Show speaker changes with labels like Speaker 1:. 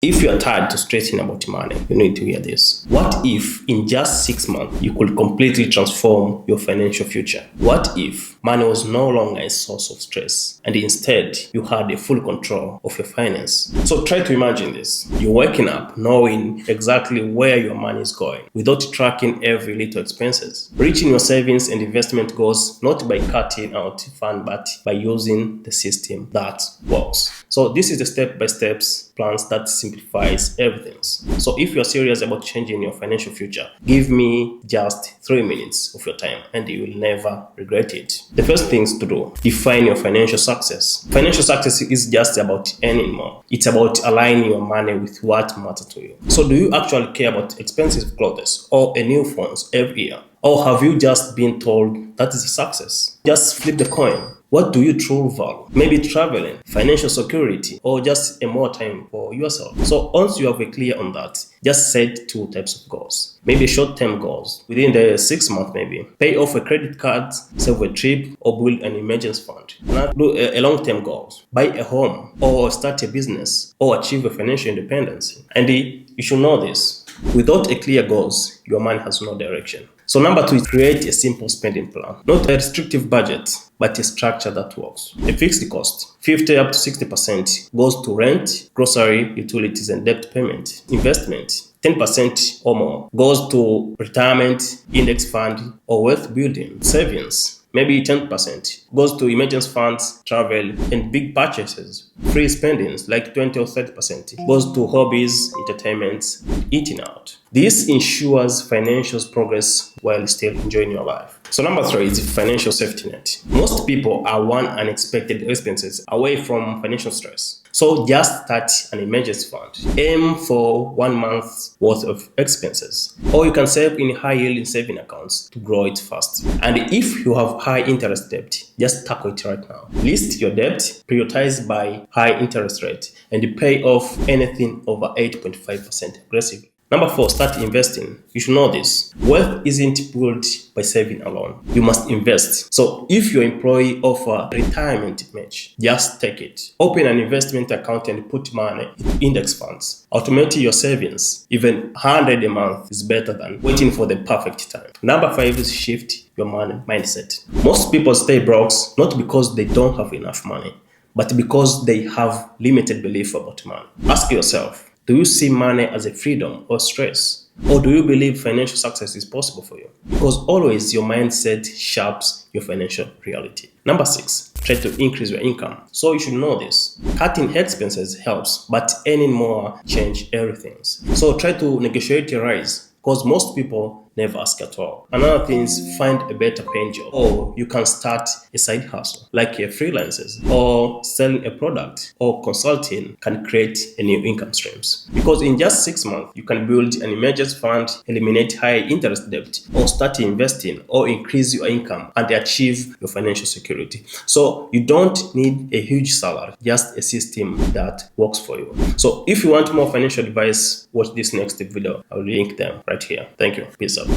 Speaker 1: If you are tired to stressing about money, you need to hear this. What if in just 6 months you could completely transform your financial future? What if money was no longer a source of stress and instead you had a full control of your finance? So try to imagine this. You're waking up knowing exactly where your money is going without tracking every little expenses. Reaching your savings and investment goals not by cutting out fun but by using the system that works. So this is the step-by-step plans that simplifies everything. So if you're serious about changing your financial future, give me just 3 minutes of your time and you will never regret it. The first things to do, define your financial success. Financial success is just about earning more. It's about aligning your money with what matters to you. So do you actually care about expensive clothes or a new phone every year? Or have you just been told that is a success? Just flip the coin. What do you truly value? Maybe traveling, financial security, or just a more time for yourself. So once you have a clear on that, just set 2 types of goals. Maybe short-term goals within the 6 months, maybe pay off a credit card, save a trip, or build an emergency fund. And do a long-term goals, buy a home, or start a business, or achieve a financial independence. And you should know this. Without a clear goals, your money has no direction. So number 2 is create a simple spending plan. Not a restrictive budget, but a structure that works. A fixed cost, 50 up to 60% goes to rent, grocery, utilities, and debt payment. Investment, 10% or more goes to retirement, index fund, or wealth building. Savings, maybe 10% goes to emergency funds, travel, and big purchases. Free spendings, like 20 or 30%, goes to hobbies, entertainment, eating out. This ensures financial progress while still enjoying your life. So number 3 is financial safety net. Most people are one unexpected expenses away from financial stress. So just start an emergency fund. Aim for 1 month's worth of expenses. Or you can save in high-yielding saving accounts to grow it fast. And if you have high interest debt, just tackle it right now. List your debt, prioritize by high interest rate, and pay off anything over 8.5% aggressively. Number 4, start investing. You should know this. Wealth isn't built by saving alone. You must invest. So if your employee offer retirement match, just take it. Open an investment account and put money in index funds. Automate your savings. Even 100 a month is better than waiting for the perfect time. Number 5 is shift your money mindset. Most people stay broke not because they don't have enough money, but because they have limited belief about money. Ask yourself, do you see money as a freedom or stress? Or do you believe financial success is possible for you? Because always your mindset shapes your financial reality. Number 6, try to increase your income. So you should know this. Cutting expenses helps, but earning more change everything. So try to negotiate your rise, because most people never ask at all. Another thing is find a better paying job, or you can start a side hustle like a freelancers, or selling a product, or consulting can create a new income streams. Because in just 6 months, you can build an emergency fund, eliminate high interest debt, or start investing, or increase your income and achieve your financial security. So you don't need a huge salary, just a system that works for you. So if you want more financial advice, watch this next video. I'll link them right here. Thank you. Peace out.